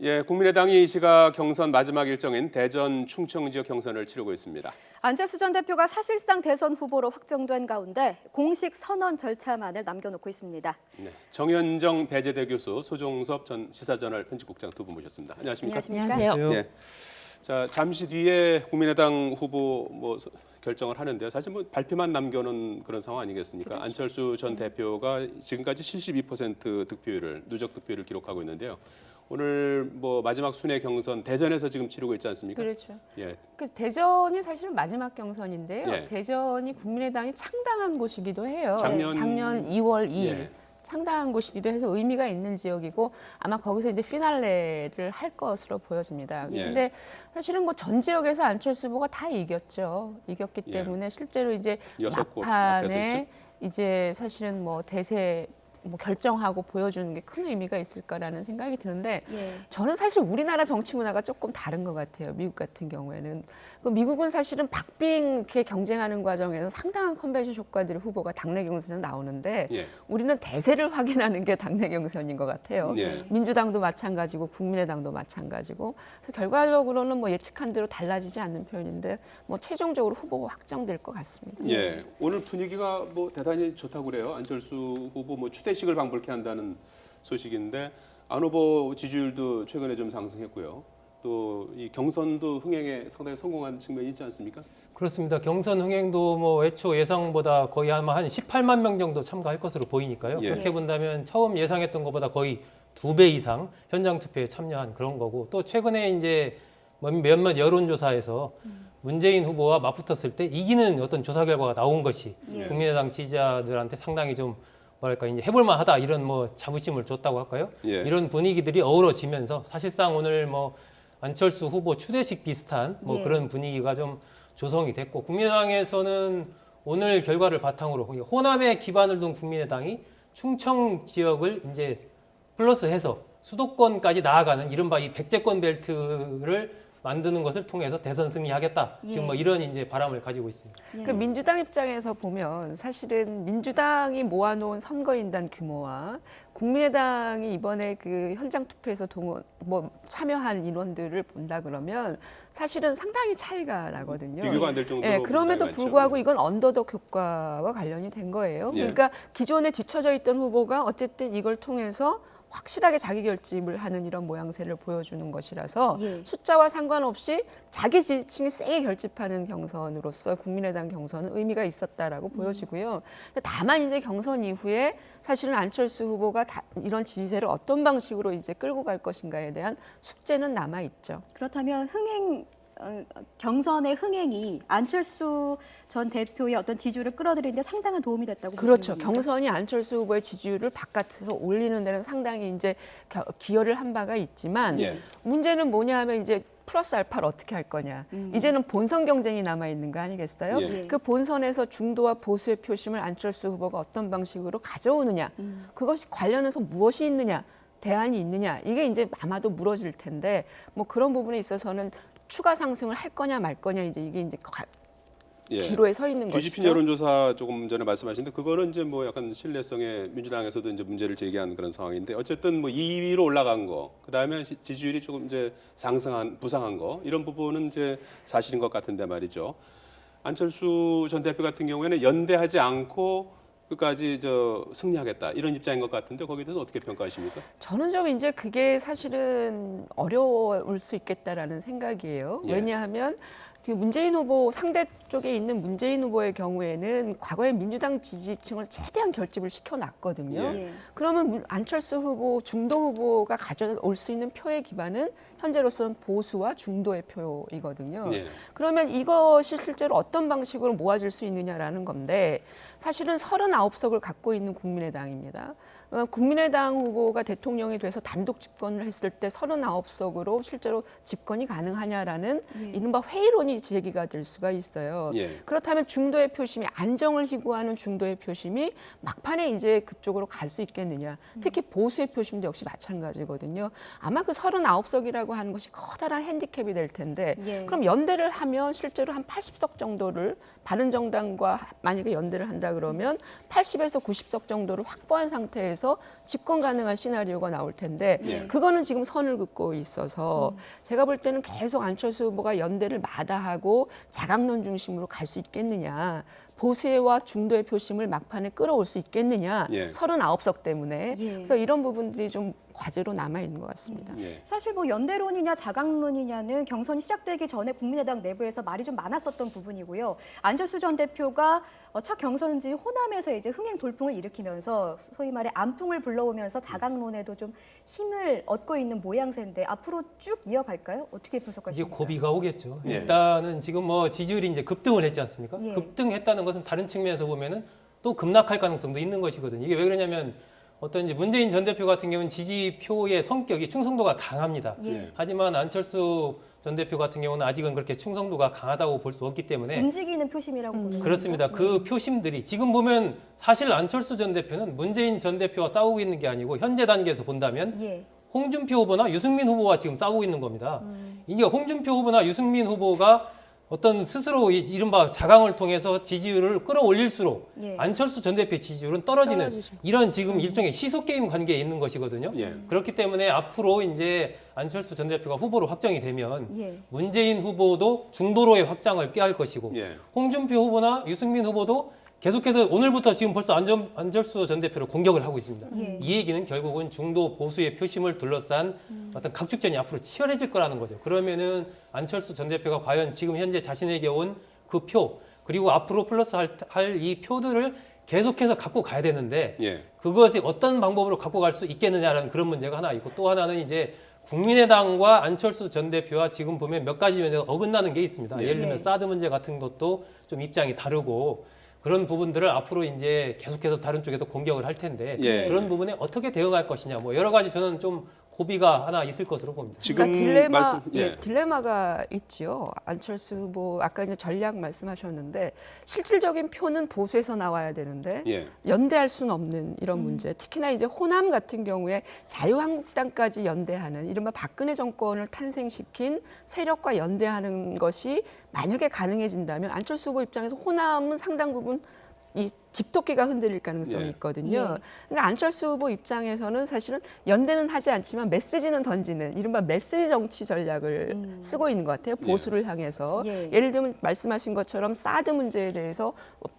예, 국민의당이 이 시각 경선 마지막 일정인 대전 충청 지역 경선을 치르고 있습니다. 안철수 전 대표가 사실상 대선 후보로 확정된 가운데 공식 선언 절차만을 남겨놓고 있습니다. 네, 정현정 배재대 교수, 소종섭 전 시사저널 편집국장 두 분 모셨습니다. 안녕하십니까? 안녕하세요. 네. 자, 잠시 뒤에 국민의당 후보 결정을 하는데요. 사실 발표만 남겨놓은 그런 상황 아니겠습니까? 그렇죠. 안철수 전 대표가 지금까지 72% 득표율을 누적 득표율을 기록하고 있는데요. 오늘 마지막 순회 경선 대전에서 지금 치르고 있지 않습니까? 그렇죠. 예. 그래서 대전이 사실은 마지막 경선인데요. 예. 대전이 국민의당이 창당한 곳이기도 해요. 작년 2월 2일. 예. 창당한 곳이기도 해서 의미가 있는 지역이고 아마 거기서 이제 피날레를 할 것으로 보여집니다. 예. 근데 사실은 전 지역에서 안철수 후보가 다 이겼죠. 이겼기 예. 때문에 실제로 이제 6곳 앞에서 막판에 이제 사실은 대세 결정하고 보여주는 게 큰 의미가 있을까라는 생각이 드는데 예. 저는 사실 우리나라 정치 문화가 조금 다른 것 같아요. 미국 같은 경우에는. 미국은 사실은 박빙 이렇게 경쟁하는 과정에서 상당한 컨벤션 효과들의 후보가 당내 경선에 나오는데 예. 우리는 대세를 확인하는 게 당내 경선인 것 같아요. 예. 민주당도 마찬가지고 국민의당도 마찬가지고 그래서 결과적으로는 예측한 대로 달라지지 않는 편인데 최종적으로 후보가 확정될 것 같습니다. 예, 오늘 분위기가 대단히 좋다고 그래요. 안철수 후보 추대식을 방불케 한다는 소식인데 안 후보 지지율도 최근에 좀 상승했고요. 또 이 경선도 흥행에 상당히 성공한 측면이 있지 않습니까? 그렇습니다. 경선 흥행도 애초 예상보다 거의 아마 한 18만 명 정도 참가할 것으로 보이니까요. 예. 그렇게 본다면 처음 예상했던 것보다 거의 2배 이상 현장 투표에 참여한 그런 거고 또 최근에 이제 몇몇 여론조사에서 문재인 후보와 맞붙었을 때 이기는 어떤 조사 결과가 나온 것이 예. 국민의당 지지자들한테 상당히 좀 이제 해볼만하다 이런 자부심을 줬다고 할까요? 예. 이런 분위기들이 어우러지면서 사실상 오늘 안철수 후보 추대식 비슷한 예. 그런 분위기가 좀 조성이 됐고 국민의당에서는 오늘 결과를 바탕으로 호남에 기반을 둔 국민의당이 충청 지역을 이제 플러스해서 수도권까지 나아가는 이른바 이 백제권 벨트를 만드는 것을 통해서 대선 승리하겠다. 예. 지금 이런 이제 바람을 가지고 있습니다. 예. 민주당 입장에서 보면 사실은 민주당이 모아놓은 선거인단 규모와 국민의당이 이번에 현장 투표에서 참여한 인원들을 본다 그러면 사실은 상당히 차이가 나거든요. 비교가 안 될 정도로. 예, 그럼에도 많죠. 불구하고 이건 언더독 효과와 관련이 된 거예요. 예. 그러니까 기존에 뒤처져 있던 후보가 어쨌든 이걸 통해서 확실하게 자기 결집을 하는 이런 모양새를 보여주는 것이라서 예. 숫자와 상관없이 자기 지지층이 세게 결집하는 경선으로서 국민의당 경선은 의미가 있었다라고 보여지고요. 다만 이제 경선 이후에 사실은 안철수 후보가 이런 지지세를 어떤 방식으로 이제 끌고 갈 것인가에 대한 숙제는 남아 있죠. 그렇다면 경선의 흥행이 안철수 전 대표의 어떤 지지율을 끌어들이는 데 상당한 도움이 됐다고 그렇죠. 보시는 겁니까? 경선이 안철수 후보의 지지율을 바깥에서 올리는 데는 상당히 이제 기여를 한 바가 있지만 예. 문제는 뭐냐 하면 이제 플러스 알파를 어떻게 할 거냐. 이제는 본선 경쟁이 남아 있는 거 아니겠어요? 예. 그 본선에서 중도와 보수의 표심을 안철수 후보가 어떤 방식으로 가져오느냐. 그것이 관련해서 무엇이 있느냐. 대안이 있느냐. 이게 이제 아마도 물어질 텐데 그런 부분에 있어서는 추가 상승을 할 거냐 말 거냐 이제 이게 이제 예. 기로에 서 있는 뒤집힌 것이죠. 여론조사 조금 전에 말씀하신데 그거는 이제 약간 신뢰성에 민주당에서도 이제 문제를 제기한 그런 상황인데 어쨌든 2위로 올라간 거, 그 다음에 지지율이 조금 이제 부상한 거 이런 부분은 이제 사실인 것 같은데 말이죠. 안철수 전 대표 같은 경우에는 연대하지 않고 끝까지 승리하겠다 이런 입장인 것 같은데 거기에 대해서 어떻게 평가하십니까? 저는 좀 이제 그게 사실은 어려울 수 있겠다라는 생각이에요. 예. 왜냐하면 문재인 후보 상대 쪽에 있는 문재인 후보의 경우에는 과거에 민주당 지지층을 최대한 결집을 시켜놨거든요. 예. 그러면 안철수 후보, 중도 후보가 가져올 수 있는 표의 기반은 현재로서는 보수와 중도의 표이거든요. 예. 그러면 이것이 실제로 어떤 방식으로 모아질 수 있느냐라는 건데 사실은 39석을 갖고 있는 국민의당입니다. 국민의당 후보가 대통령이 돼서 단독 집권을 했을 때 39석으로 실제로 집권이 가능하냐라는 이른바 회의론이 여전히 제기가 될 수가 있어요. 예. 그렇다면 중도의 표심이 안정을 희구하는 중도의 표심이 막판에 이제 그쪽으로 갈 수 있겠느냐. 특히 보수의 표심도 역시 마찬가지거든요. 아마 그 39석이라고 하는 것이 커다란 핸디캡이 될 텐데 예. 그럼 연대를 하면 실제로 한 80석 정도를 바른정당과 만약에 연대를 한다 그러면 80에서 90석 정도를 확보한 상태에서 집권 가능한 시나리오가 나올 텐데 예. 그거는 지금 선을 긋고 있어서 제가 볼 때는 계속 안철수 후보가 연대를 마다하고 자강론 중심으로 갈 수 있겠느냐. 보수와 중도의 표심을 막판에 끌어올 수 있겠느냐. 예. 39석 때문에. 예. 그래서 이런 부분들이 좀 과제로 남아 있는 것 같습니다. 예. 사실 뭐 연대론이냐 자강론이냐는 경선이 시작되기 전에 국민의당 내부에서 말이 좀 많았었던 부분이고요. 안철수 전 대표가 첫 경선지 호남에서 이제 흥행 돌풍을 일으키면서 소위 말해 안풍을 불러오면서 자강론에도 좀 힘을 얻고 있는 모양새인데 앞으로 쭉 이어갈까요? 어떻게 이제 분석하십니까? 고비가 오겠죠. 예. 일단은 지금 뭐 지지율이 이제 급등을 했지 않습니까? 예. 급등했다는 것은 다른 측면에서 보면은 또 급락할 가능성도 있는 것이거든요. 이게 왜 그러냐면 어떤 이제 문재인 전 대표 같은 경우는 지지표의 성격이 충성도가 강합니다. 예. 하지만 안철수 전 대표 같은 경우는 아직은 그렇게 충성도가 강하다고 볼 수 없기 때문에 움직이는 표심이라고 보는 그렇습니다. 거죠? 그 표심들이 지금 보면 사실 안철수 전 대표는 문재인 전 대표와 싸우고 있는 게 아니고 현재 단계에서 본다면 예. 홍준표 후보나 유승민 후보와 지금 싸우고 있는 겁니다. 이게 홍준표 후보나 유승민 후보가 어떤 스스로 이른바 자강을 통해서 지지율을 끌어올릴수록 예. 안철수 전 대표의 지지율은 떨어지는 떨어지죠. 이런 지금 일종의 시소 게임 관계에 있는 것이거든요. 예. 그렇기 때문에 앞으로 이제 안철수 전 대표가 후보로 확정이 되면 예. 문재인 후보도 중도로의 확장을 꾀할 것이고 예. 홍준표 후보나 유승민 후보도 계속해서 오늘부터 지금 벌써 안철수 전 대표를 공격을 하고 있습니다. 예. 이 얘기는 결국은 중도 보수의 표심을 둘러싼 어떤 각축전이 앞으로 치열해질 거라는 거죠. 그러면은 안철수 전 대표가 과연 지금 현재 자신에게 온 그 표 그리고 앞으로 플러스 할 이 표들을 계속해서 갖고 가야 되는데 예. 그것이 어떤 방법으로 갖고 갈 수 있겠느냐라는 그런 문제가 하나 있고 또 하나는 이제 국민의당과 안철수 전 대표와 지금 보면 몇 가지 면에서 어긋나는 게 있습니다. 예. 예를 들면 예. 사드 문제 같은 것도 좀 입장이 다르고 그런 부분들을 앞으로 이제 계속해서 다른 쪽에서 공격을 할 텐데 예. 그런 부분에 어떻게 대응할 것이냐 뭐 여러 가지 저는 좀 고비가 하나 있을 것으로 봅니다. 지금 그러니까 예. 딜레마가 있죠. 안철수 후보 아까 이제 전략 말씀하셨는데 실질적인 표는 보수에서 나와야 되는데 예. 연대할 수는 없는 이런 문제. 특히나 이제 호남 같은 경우에 자유한국당까지 연대하는 이른바 박근혜 정권을 탄생시킨 세력과 연대하는 것이 만약에 가능해진다면 안철수 후보 입장에서 호남은 상당 부분 이 집토끼가 흔들릴 가능성이 예. 있거든요. 그러니까 안철수 후보 입장에서는 사실은 연대는 하지 않지만 메시지는 던지는 이른바 메시지 정치 전략을 쓰고 있는 것 같아요. 보수를 향해서. 예. 예를 들면 말씀하신 것처럼 사드 문제에 대해서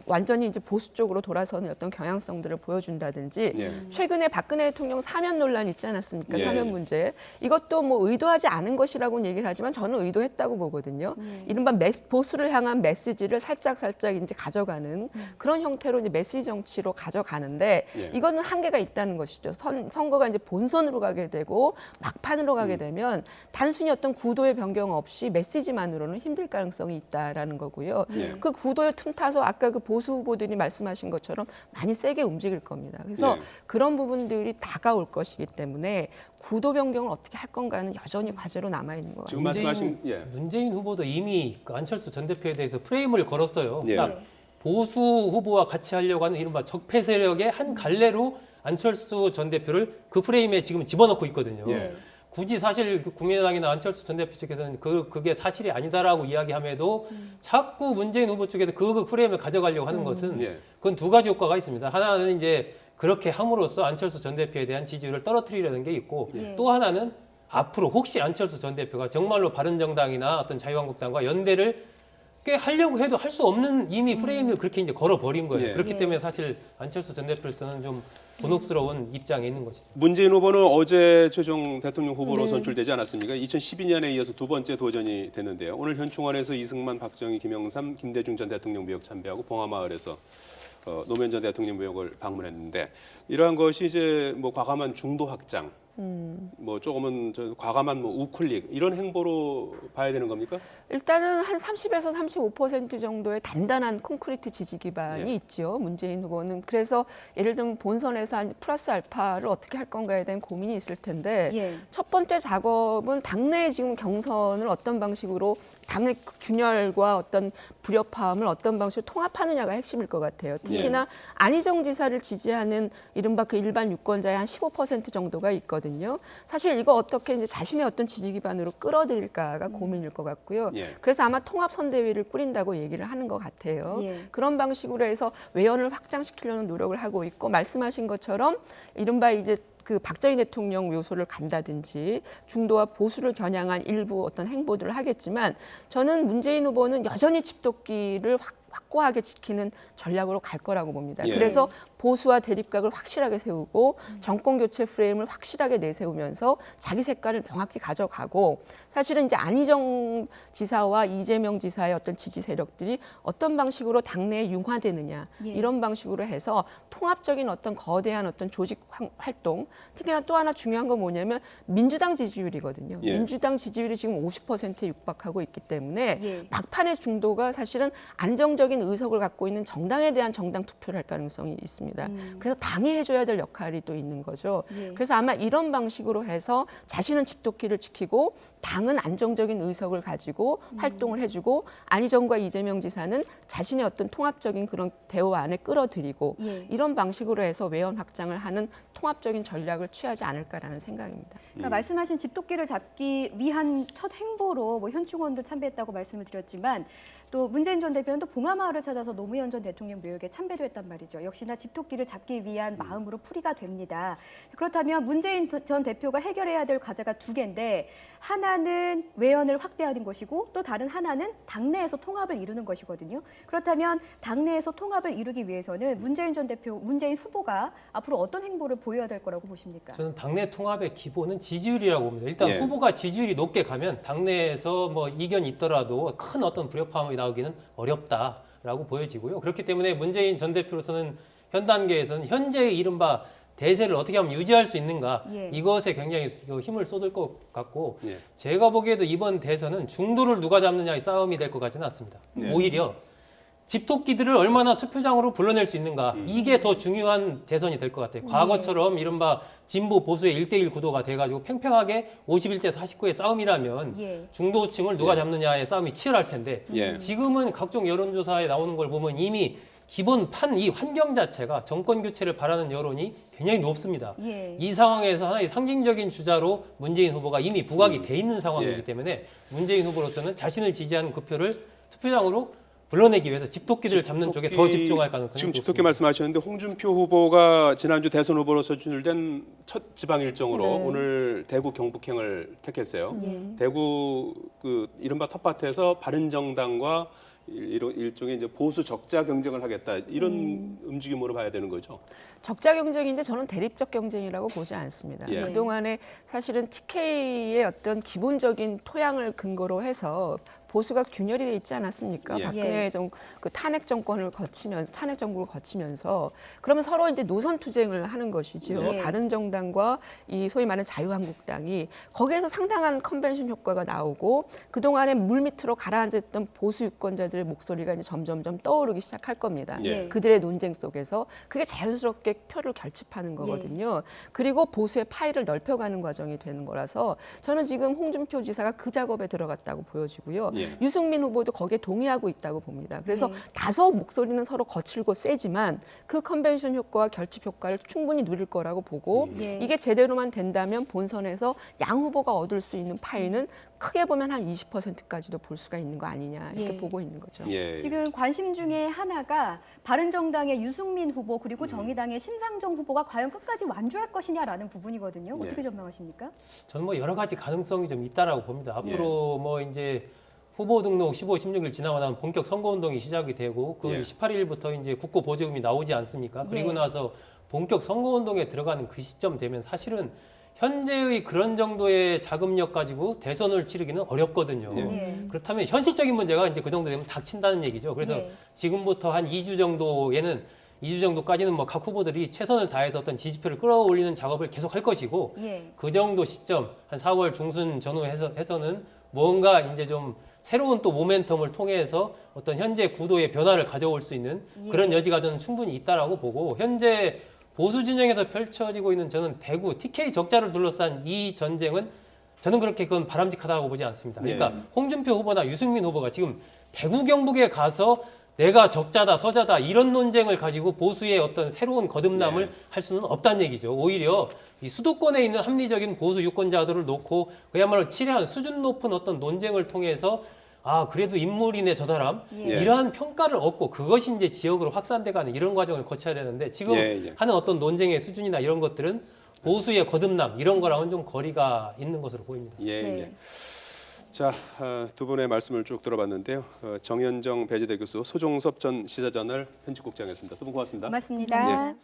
완전히 이제 보수 쪽으로 돌아서는 어떤 경향성들을 보여준다든지 예. 최근에 박근혜 대통령 사면 논란 있지 않았습니까? 예. 사면 문제. 이것도 뭐 의도하지 않은 것이라고는 얘기를 하지만 저는 의도했다고 보거든요. 이른바 보수를 향한 메시지를 살짝 이제 가져가는 그런 형태로 이제 메시지 정치로 가져가는데 예. 이거는 한계가 있다는 것이죠. 선거가 이제 본선으로 가게 되고 막판으로 가게 되면 단순히 어떤 구도의 변경 없이 메시지만으로는 힘들 가능성이 있다라는 거고요. 예. 그 구도를 틈타서 아까 그 보수 후보들이 말씀하신 것처럼 많이 세게 움직일 겁니다. 그래서 예. 그런 부분들이 다가올 것이기 때문에 구도 변경을 어떻게 할 건가는 여전히 과제로 남아 있는 것 같아요. 지금 말씀하신 예. 문재인 후보도 이미 그 안철수 전 대표에 대해서 프레임을 걸었어요. 예. 딱 보수 후보와 같이 하려고 하는 이른바 적폐 세력의 한 갈래로 안철수 전 대표를 그 프레임에 지금 집어넣고 있거든요. 예. 굳이 사실 그 국민의당이나 안철수 전 대표 측에서는 그게 사실이 아니다라고 이야기함에도 자꾸 문재인 후보 쪽에서 그 프레임을 가져가려고 하는 것은 예. 그건 두 가지 효과가 있습니다. 하나는 이제 그렇게 함으로써 안철수 전 대표에 대한 지지율을 떨어뜨리려는 게 있고 예. 또 하나는 앞으로 혹시 안철수 전 대표가 정말로 바른정당이나 어떤 자유한국당과 연대를 꽤 하려고 해도 할 수 없는 이미 프레임을 그렇게 이제 걸어버린 거예요. 예. 그렇기 예. 때문에 사실 안철수 전 대표로서는 좀 곤혹스러운 입장에 있는 것이죠. 문재인 후보는 어제 최종 대통령 후보로 선출되지 않았습니까? 2012년에 이어서 두 번째 도전이 됐는데요. 오늘 현충원에서 이승만, 박정희, 김영삼, 김대중 전 대통령 묘역 참배하고 봉하마을에서 노무현 전 대통령 묘역을 방문했는데 이러한 것이 이제 뭐 과감한 중도 확장 뭐 조금은 저 과감한 뭐 우클릭 이런 행보로 봐야 되는 겁니까? 일단은 한 30에서 35% 정도의 단단한 콘크리트 지지 기반이 예. 있죠. 문재인 후보는. 그래서 예를 들면 본선에서 한 플러스 알파를 어떻게 할 건가에 대한 고민이 있을 텐데 예. 첫 번째 작업은 당내 지금 경선을 어떤 방식으로 당의 균열과 어떤 불협화음을 어떤 방식으로 통합하느냐가 핵심일 것 같아요. 특히나 안희정 지사를 지지하는 이른바 그 일반 유권자의 한 15% 정도가 있거든요. 사실 이거 어떻게 이제 자신의 어떤 지지 기반으로 끌어들일까가 고민일 것 같고요. 예. 그래서 아마 통합선대위를 꾸린다고 얘기를 하는 것 같아요. 예. 그런 방식으로 해서 외연을 확장시키려는 노력을 하고 있고 말씀하신 것처럼 이른바 이제 그 박정희 대통령 요소를 간다든지 중도와 보수를 겨냥한 일부 어떤 행보들을 하겠지만 저는 문재인 후보는 여전히 집도끼를 확고하게 지키는 전략으로 갈 거라고 봅니다. 예. 그래서 보수와 대립각을 확실하게 세우고 정권 교체 프레임을 확실하게 내세우면서 자기 색깔을 명확히 가져가고 사실은 이제 안희정 지사와 이재명 지사의 어떤 지지 세력들이 어떤 방식으로 당내에 융화되느냐 예. 이런 방식으로 해서 통합적인 어떤 거대한 어떤 조직 활동 특히나 또 하나 중요한 건 뭐냐면 민주당 지지율이거든요. 예. 민주당 지지율이 지금 50%에 육박하고 있기 때문에 예. 막판의 중도가 사실은 안정적인 의석을 갖고 있는 정당에 대한 정당 투표를 할 가능성이 있습니다. 그래서 당이 해줘야 될 역할이 또 있는 거죠. 예. 그래서 아마 이런 방식으로 해서 자신은 집도끼를 지키고 당은 안정적인 의석을 가지고 활동을 해주고 안희정과 이재명 지사는 자신의 어떤 통합적인 그런 대우 안에 끌어들이고 예. 이런 방식으로 해서 외연 확장을 하는 통합적인 전략을 취하지 않을까라는 생각입니다. 그러니까 말씀하신 집도끼를 잡기 위한 첫 행보로 뭐 현충원도 참배했다고 말씀을 드렸지만 또 문재인 전 대표는 또 봉하마을을 찾아서 노무현 전 대통령 묘역에 참배도 했단 말이죠. 역시나 집도끼를 잡기 위한 마음으로 풀이가 됩니다. 그렇다면 문재인 전 대표가 해결해야 될 과제가 두 개인데 하나는 외연을 확대하는 것이고 또 다른 하나는 당내에서 통합을 이루는 것이거든요. 그렇다면 당내에서 통합을 이루기 위해서는 문재인 전 대표, 문재인 후보가 앞으로 어떤 행보를 보여야 될 거라고 보십니까? 저는 당내 통합의 기본은 지지율이라고 봅니다. 일단 예. 후보가 지지율이 높게 가면 당내에서 뭐 이견이 있더라도 큰 어떤 불협화음이 나오기는 어렵다라고 보여지고요. 그렇기 때문에 문재인 전 대표로서는 현 단계에서는 현재의 이른바 대세를 어떻게 하면 유지할 수 있는가 예. 이것에 굉장히 힘을 쏟을 것 같고 예. 제가 보기에도 이번 대선은 중도를 누가 잡느냐의 싸움이 될 것 같지는 않습니다. 예. 오히려 집토끼들을 얼마나 투표장으로 불러낼 수 있는가 이게 더 중요한 대선이 될 것 같아요. 과거처럼 이른바 진보 보수의 1대1 구도가 돼가지고 팽팽하게 51대 49의 싸움이라면 예. 중도층을 누가 예. 잡느냐의 싸움이 치열할 텐데 예. 지금은 각종 여론조사에 나오는 걸 보면 이미 기본 이 환경 자체가 정권 교체를 바라는 여론이 굉장히 높습니다. 예. 이 상황에서 하나의 상징적인 주자로 문재인 후보가 이미 부각이 돼 있는 상황이기 예. 때문에 문재인 후보로서는 자신을 지지하는 그 표를 투표장으로 불러내기 위해서 집토끼들을 잡는 쪽에 더 집중할 가능성이 지금 높습니다. 집토끼 말씀하셨는데 홍준표 후보가 지난주 대선 후보로서 진출된 첫 지방 일정으로 네. 오늘 대구 경북행을 택했어요. 예. 대구 그 이른바 텃밭에서 바른정당과 일종의 이제 보수 적자 경쟁을 하겠다 이런 움직임으로 봐야 되는 거죠. 적자 경쟁인데 저는 대립적 경쟁이라고 보지 않습니다. 예. 그동안에 사실은 TK의 어떤 기본적인 토양을 근거로 해서 보수가 균열이 돼 있지 않았습니까? 예. 박근혜 그 탄핵 정권을 거치면서 탄핵 정부를 거치면서 그러면 서로 이제 노선 투쟁을 하는 것이지요. 예. 바른정당과 이 소위 말하는 자유한국당이 거기에서 상당한 컨벤션 효과가 나오고 그동안에 물밑으로 가라앉았던 보수 유권자들의 목소리가 이제 점점점 떠오르기 시작할 겁니다. 예. 그들의 논쟁 속에서 그게 자연스럽게 표를 결집하는 거거든요. 그리고 보수의 파이를 넓혀가는 과정이 되는 거라서 저는 지금 홍준표 지사가 그 작업에 들어갔다고 보여지고요. 예. 유승민 후보도 거기에 동의하고 있다고 봅니다. 그래서 네. 다소 목소리는 서로 거칠고 세지만 그 컨벤션 효과와 결집 효과를 충분히 누릴 거라고 보고 예. 이게 제대로만 된다면 본선에서 양 후보가 얻을 수 있는 파이는 크게 보면 한 20%까지도 볼 수가 있는 거 아니냐 이렇게 예. 보고 있는 거죠. 예. 지금 관심 중에 하나가 바른정당의 유승민 후보 그리고 정의당의 심상정 후보가 과연 끝까지 완주할 것이냐라는 부분이거든요. 예. 어떻게 전망하십니까? 저는 뭐 여러 가지 가능성이 좀 있다라고 봅니다. 앞으로 뭐 이제 후보 등록 15, 16일 지나고 나면 본격 선거 운동이 시작이 되고 그 예. 18일부터 이제 국고 보조금이 나오지 않습니까? 그리고 예. 나서 본격 선거 운동에 들어가는 그 시점 되면 사실은 현재의 그런 정도의 자금력 가지고 대선을 치르기는 어렵거든요. 예. 예. 그렇다면 현실적인 문제가 이제 그 정도 되면 닥친다는 얘기죠. 그래서 예. 지금부터 한 2주 정도에는 2주 정도까지는 뭐 각 후보들이 최선을 다해서 어떤 지지표를 끌어올리는 작업을 계속 할 것이고 예. 그 정도 시점 한 4월 중순 전후해서는 뭔가 이제 좀 새로운 또 모멘텀을 통해서 어떤 현재 구도의 변화를 가져올 수 있는 예. 그런 여지가 저는 충분히 있다라고 보고 현재 보수 진영에서 펼쳐지고 있는 저는 대구 TK 적자를 둘러싼 이 전쟁은 저는 그렇게 그건 바람직하다고 보지 않습니다. 그러니까 예. 홍준표 후보나 유승민 후보가 지금 대구 경북에 가서 내가 적자다 서자다 이런 논쟁을 가지고 보수의 어떤 새로운 거듭남을 네. 할 수는 없다는 얘기죠. 오히려 이 수도권에 있는 합리적인 보수 유권자들을 놓고 그야말로 치레한 수준 높은 어떤 논쟁을 통해서 아 그래도 인물이네 저 사람 예. 이러한 평가를 얻고 그것이 이제 지역으로 확산돼가는 이런 과정을 거쳐야 되는데 지금 예. 하는 어떤 논쟁의 수준이나 이런 것들은 보수의 거듭남 이런 거랑은 좀 거리가 있는 것으로 보입니다. 예, 네. 예. 자, 두 분의 말씀을 쭉 들어봤는데요. 정현정 배재대 교수, 소종섭 전 시사저널 편집국장이었습니다. 두 분 고맙습니다. 고맙습니다. 예.